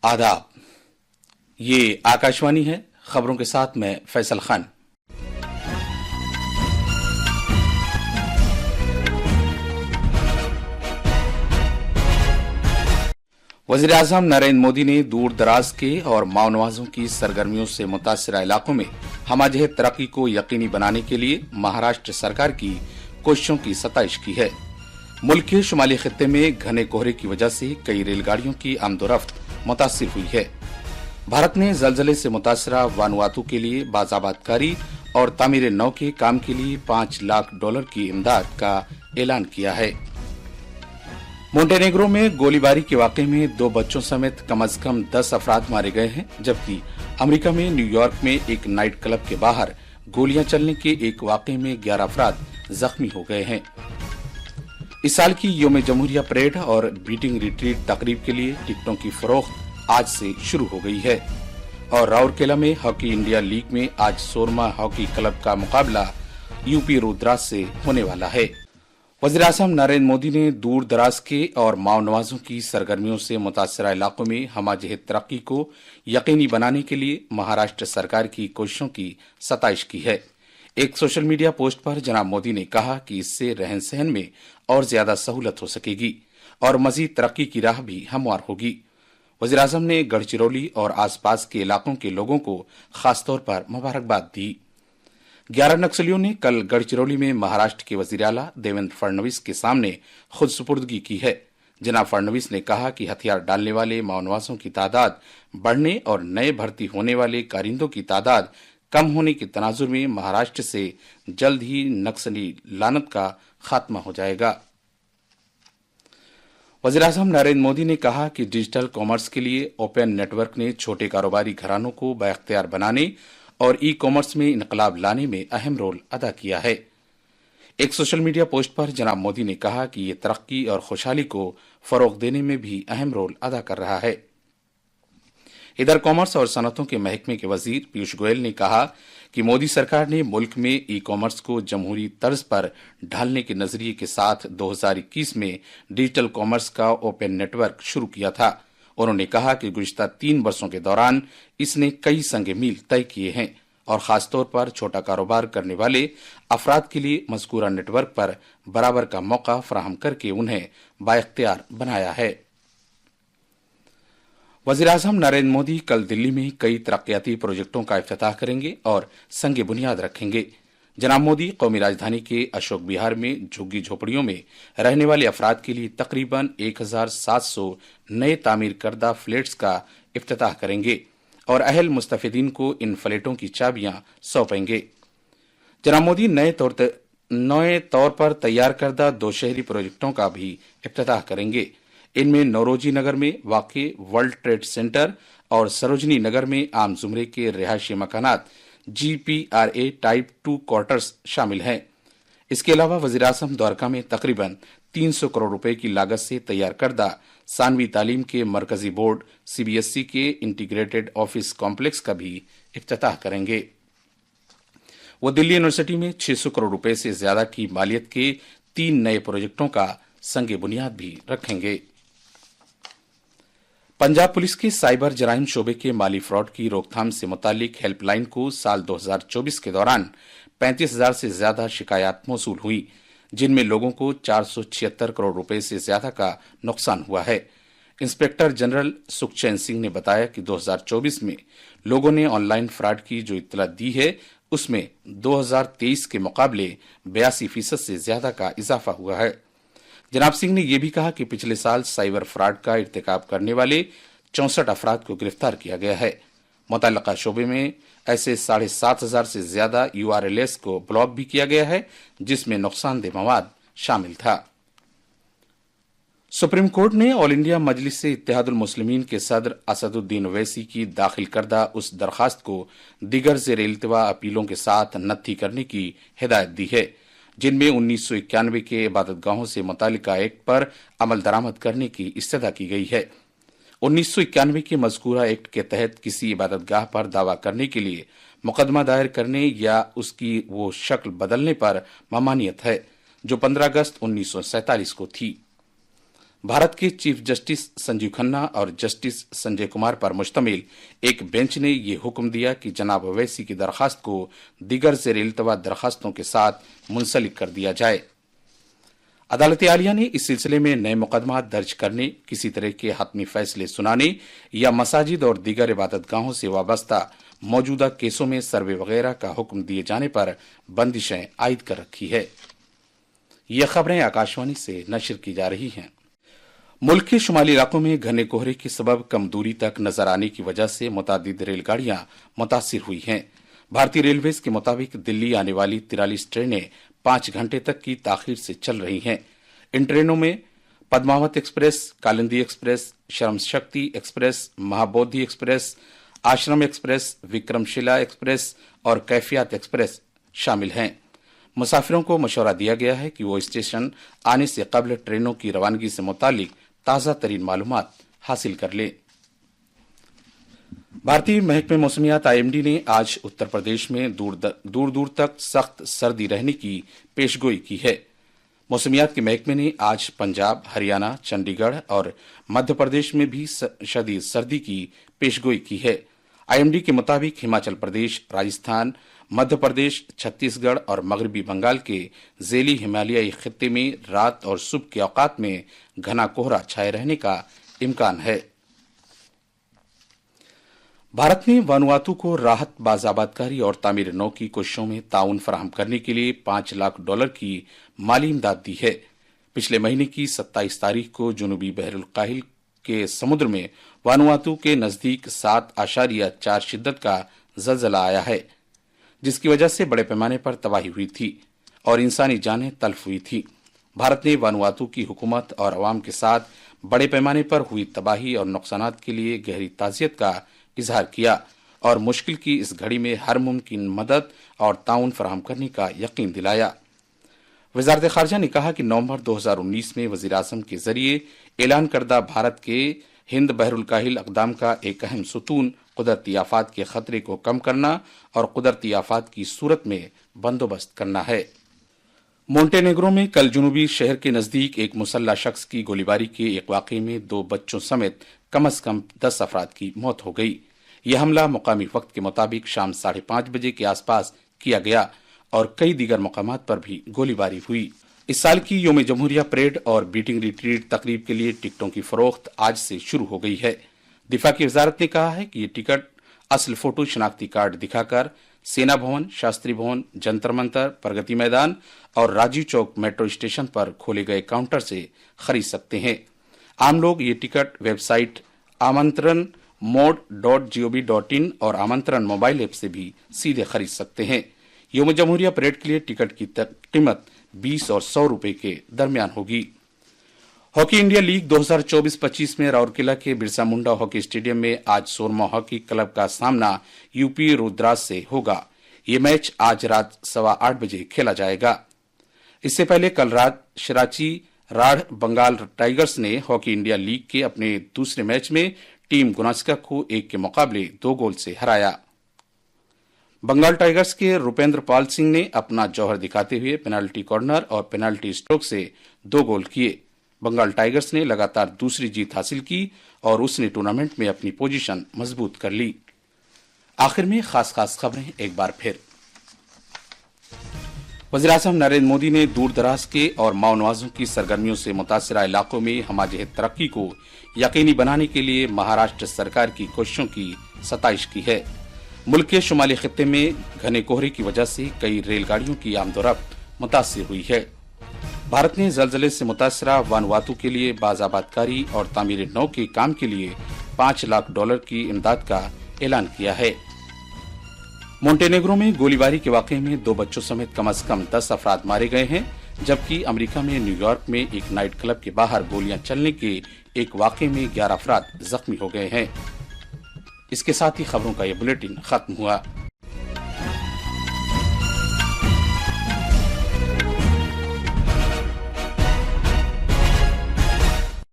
आदाब। ये आकाशवाणी है। खबरों के साथ मैं फैसल खान। वजीर आजम नरेंद्र मोदी ने दूर दराज के और माओ नवाजों की सरगर्मियों से मुतासरा इलाकों में हमजहत तरक्की को यकीनी बनाने के लिए महाराष्ट्र सरकार की कोशिशों की सताइश की है। मुल्क के शुमाली खित्ते में घने कोहरे की वजह से कई रेलगाड़ियों की आमदोरफ्त मुतासिर हुई है। भारत ने जलजले से मुतासरा वानुआतू के लिए बाजाबादकारी और तामीर नौ के काम के लिए $5 लाख की इमदाद का ऐलान किया है। मोंटेनेग्रो में गोलीबारी के वाकये में 2 बच्चों समेत कम से कम 10 अफराद मारे गए हैं, जबकि अमेरिका में न्यूयॉर्क में एक नाइट क्लब के बाहर गोलियां चलने के एक वाकये में 11 अफराद जख्मी हो गए हैं। इस साल की यौम जमहूरिया परेड और बीटिंग रिट्रीट तकरीब के लिए टिकटों की फरोख्त आज से शुरू हो गई है और राउरकेला में हॉकी इंडिया लीग में आज सोरमा हॉकी क्लब का मुकाबला यूपी रुद्राज से होने वाला है। वज़ीर आज़म नरेंद्र मोदी ने दूर दराज के और माओ नवाजों की सरगर्मियों से मुतासरा इलाकों में हमजहत तरक्की को यकीनी बनाने के लिए महाराष्ट्र सरकार की कोशिशों की सताइश की है। एक सोशल मीडिया पोस्ट पर जनाब मोदी ने कहा कि इससे रहन सहन में और ज्यादा सहूलत हो सकेगी और मजीद तरक्की की राह भी हमवार होगी। वज़ीर आज़म ने गढ़चिरौली और आसपास के इलाकों के लोगों को खासतौर पर मुबारकबाद दी। 11 नक्सलियों ने कल गढ़चिरौली में महाराष्ट्र के वजीर आला देवेंद्र फडणवीस के सामने खुद सुपुर्दगी की है। जनाब फडणवीस ने कहा कि हथियार डालने वाले माओनवासों की तादाद बढ़ने और नए भर्ती होने वाले कारिंदों की तादाद कम होने के तनाजुर में महाराष्ट्र से जल्द ही नक्सली लानत का खात्मा हो जाएगा। वज़ीर आज़म नरेंद्र मोदी ने कहा कि डिजिटल कॉमर्स के लिए ओपन नेटवर्क ने छोटे कारोबारी घरानों को बाइख्तियार बनाने और ई कॉमर्स में इनकलाब लाने में अहम रोल अदा किया है। एक सोशल मीडिया पोस्ट पर जनाब मोदी ने कहा कि ये तरक्की और खुशहाली को फरोग देने में भी अहम रोल अदा कर रहा है। इधर कॉमर्स और सनतों के महकमे के वजीर पीयूष गोयल ने कहा कि मोदी सरकार ने मुल्क में ई कॉमर्स को जमहूरी तर्ज पर ढालने के नजरिए के साथ 2021 में डिजिटल कॉमर्स का ओपन नेटवर्क शुरू किया था। उन्होंने कहा कि गुज़िश्ता 3 वर्षों के दौरान इसने कई संगे मील तय किए हैं और खासतौर पर छोटा कारोबार करने वाले अफराद के लिए मज़कूरा नेटवर्क पर बराबर का मौका फराहम करके उन्हें बाइख्तियार बनाया है। वज़ीर आज़म नरेंद्र मोदी कल दिल्ली में कई तरक्याती प्रोजेक्टों का इफ्तिताह करेंगे और संगे बुनियाद रखेंगे। जनाब मोदी कौमी राजधानी के अशोक विहार में झुग्गी झोपड़ियों में रहने वाले अफराद के लिए तकरीबन 1700 नए तामीर करदा फ्लैट्स का इफ्तिताह करेंगे और अहल मुस्तफिदीन को इन फ्लैटों की चाबियां सौंपेंगे। जनाब मोदी नए तौर पर तैयार करदा 2 शहरी प्रोजेक्टों का भी इफ्तिताह करेंगे। इनमें नौरोजी नगर में वाक़े वर्ल्ड ट्रेड सेंटर और सरोजनी नगर में आम जुमरे के रिहायशी मकानात GPRA टाइप 2 क्वार्टर्स शामिल हैं। इसके अलावा वज़ीर आज़म द्वारका में तकरीबन 300 करोड़ रुपए की लागत से तैयार करदा सानवी तालीम के मरकजी बोर्ड CBSE के इंटीग्रेटेड ऑफिस कॉम्प्लेक्स का भी इफ्तिताह करेंगे। वो दिल्ली यूनिवर्सिटी में 600 करोड़ रुपए से ज्यादा की मालियत के 3 नए प्रोजेक्टों का संगे बुनियाद भी रखेंगे। पंजाब पुलिस के साइबर जराइम शोबे के माली फ्रॉड की रोकथाम से मुतालिक हेल्पलाइन को साल 2024 के दौरान 35,000 से ज्यादा शिकायत मौसूल हुई, जिनमें लोगों को 476 करोड़ रुपए से ज्यादा का नुकसान हुआ है। इंस्पेक्टर जनरल सुखचैन सिंह ने बताया कि 2024 में लोगों ने ऑनलाइन फ्रॉड की जो इत्तला दी है उसमें 2023 के मुकाबले 82% से ज्यादा का इजाफा हुआ है। जनाब सिंह ने यह भी कहा कि पिछले साल साइबर फ्रॉड का इर्तिकाब करने वाले 64 अफराद को गिरफ्तार किया गया है। मुतल्लका शोबे में ऐसे 7,500 से ज्यादा URLs को ब्लॉक भी किया गया है, जिसमें नुकसानदेह मवाद शामिल था। सुप्रीम कोर्ट ने ऑल इंडिया मजलिस से इत्तेहादुल मुस्लिमीन के सदर असदुद्दीन ओवैसी की दाखिल करदा उस दरखास्त को दिगर ज़ेर इल्तिवा अपीलों के साथ नत्थी करने की हिदायत दी है, जिनमें 1991 के इबादतगाहों से मुतालिका एक्ट पर अमल दरामद करने की इस्तदा की गई है। 1991 के मज़कूरा एक्ट के तहत किसी इबादतगाह पर दावा करने के लिए मुकदमा दायर करने या उसकी वो शक्ल बदलने पर ममानियत है, जो 15 अगस्त 1947 को थी। भारत के चीफ जस्टिस संजीव खन्ना और जस्टिस संजय कुमार पर मुश्तमिल एक बेंच ने ये हुक्म दिया कि जनाब अवैसी की दरखास्त को दीगर ज़ेर-ए-इल्तवा दरखास्तों के साथ मुंसलिक कर दिया जाए। अदालत आलिया ने इस सिलसिले में नए मुकदमा दर्ज करने, किसी तरह के हतमी फैसले सुनाने या मसाजिद और दीगर इबादतगाहों से वाबस्ता मौजूदा केसों में सर्वे वगैरह का हुक्म दिए जाने पर बंदिशें आयद कर रखी है। ये खबरें आकाशवाणी से नशर की जा रही हैं। मुल्क के शुमाली इलाकों में घने कोहरे के सबब कम दूरी तक नजर आने की वजह से मुतादिद रेलगाड़ियां मुतासिर हुई हैं। भारतीय रेलवेज के मुताबिक दिल्ली आने वाली 43 ट्रेनें 5 घंटे तक की ताखीर से चल रही हैं। इन ट्रेनों में Padmaavat express, Kalindi express, Shram Shakti express, Mahabodhi express, आश्रम एक्सप्रेस, विक्रमशिला एक्सप्रेस और कैफियत एक्सप्रेस शामिल हैं। मुसाफिरों को मशवरा दिया गया है कि वो स्टेशन आने से कबल ट्रेनों की रवानगी से मुतालिक ताज़ा तरीन मालूमात हासिल कर ले। भारतीय महकमे मौसमियात IMD ने आज उत्तर प्रदेश में दूर दूर तक सख्त सर्दी रहने की पेशगोई की है। मौसमियात के महकमे ने आज पंजाब, हरियाणा, चंडीगढ़ और मध्य प्रदेश में भी शदीद सर्दी की पेशगोई की है। IMD के मुताबिक हिमाचल प्रदेश, राजस्थान, मध्य प्रदेश, छत्तीसगढ़ और मगरबी बंगाल के ज़ेली हिमालयाई खित्ते में रात और सुबह के औकात में घना कोहरा छाए रहने का इम्कान है। भारत ने वानुआतू को राहत, बाज़ाबादकारी और तामीर नौ की कोशिशों में ताउन फराहम करने के लिए $5 लाख की माली इमदाद दी है। पिछले महीने की 27 तारीख को जनूबी बहरुल काहिल के समुद्र में वानुआतू के नजदीक 7.4 शिद्दत का जलजला आया है, जिसकी वजह से बड़े पैमाने पर तबाही हुई थी और इंसानी जानें तल्फ हुई थी। भारत ने वानुआतू की हुकूमत और अवाम के साथ बड़े पैमाने पर हुई तबाही और नुकसानात के लिए गहरी ताज़ियत का इजहार किया और मुश्किल की इस घड़ी में हर मुमकिन मदद और ताउन फराहम करने का यकीन दिलाया। वज़ारत ख़ारजा ने कहा कि नवंबर 2019 में वज़ीर आज़म के जरिए ऐलान करदा भारत के हिंद बहरुल काहिल अक़दाम का एक अहम सुतून कुदरती आफात के खतरे को कम करना और कुदरती आफात की सूरत में बंदोबस्त करना है। मोंटेनेग्रो में कल जुनूबी शहर के नजदीक एक मुसल्ला शख्स की गोलीबारी के एक वाक़े में 2 बच्चों समेत कम से कम 10 अफराद की मौत हो गई। यह हमला मुकामी वक्त के मुताबिक शाम 5:30 बजे के आसपास किया गया और कई दीगर मकामात पर भी गोलीबारी हुई। इस साल की यौम जमहूरिया परेड और बीटिंग रिट्रीट तकरीब के लिए टिकटों की फरोख्त आज से शुरू हो गई है। दिफा की वजारत ने कहा है कि ये टिकट असल फोटो शनाख्ती कार्ड दिखाकर सेना भवन, शास्त्री भवन, जंतर मंतर, प्रगति मैदान और राजीव चौक मेट्रो स्टेशन पर खोले गए काउंटर से खरीद सकते हैं। आम लोग ये टिकट वेबसाइट आमंत्रण mode.gov.in और आमंत्रण मोबाइल ऐप से भी सीधे खरीद सकते हैं। यौम जमहूरिया परेड के लिए टिकट की कीमत 20 और 100 रुपए के दरमियान होगी। हॉकी इंडिया लीग 2024-25 में राउरकेला के बिरसा मुंडा हॉकी स्टेडियम में आज सोरमा हॉकी क्लब का सामना यूपी रुद्रास से होगा। ये मैच आज रात 8:15 बजे खेला जाएगा। इससे पहले कल रात शराची राढ़ बंगाल टाइगर्स ने हॉकी इंडिया लीग के अपने दूसरे मैच में टीम गुनासिका को 1 के मुकाबले 2 गोल से हराया। बंगाल टाइगर्स के रुपेंद्र पाल सिंह ने अपना जौहर दिखाते हुए पेनाल्टी कॉर्नर और पेनाल्टी स्ट्रोक से 2 गोल किए। बंगाल टाइगर्स ने लगातार दूसरी जीत हासिल की और उसने टूर्नामेंट में अपनी पोजीशन मजबूत कर ली। आखिर में खास खबरें एक बार फिर। वज़ीर-ए-आज़म नरेंद्र मोदी ने दूर दराज के और माओनवाजों की सरगर्मियों से मुतासिरा इलाकों में हमाजहत तरक्की को यकीनी बनाने के लिए महाराष्ट्र सरकार की कोशिशों की सताइश की है। मुल्क के शुमाली खित्ते में घने कोहरे की वजह से कई रेलगाड़ियों की आमदोरफ्त मुतासिर हुई है। भारत ने जलजले से मुतासरा वानुआतू के लिए बाज़ाबादकारी और तामीर नौ के काम के लिए $5 लाख की इमदाद का ऐलान किया है। मोंटेनेग्रो में गोलीबारी के वाक़े में 2 बच्चों समेत कम से कम 10 अफराद मारे गए हैं, जबकि अमेरिका में न्यूयॉर्क में एक नाइट क्लब के बाहर गोलियां चलने के एक वाक़े में 11 अफराद जख्मी हो गए हैं। इसके साथ ही खबरों का ये बुलेटिन खत्म हुआ।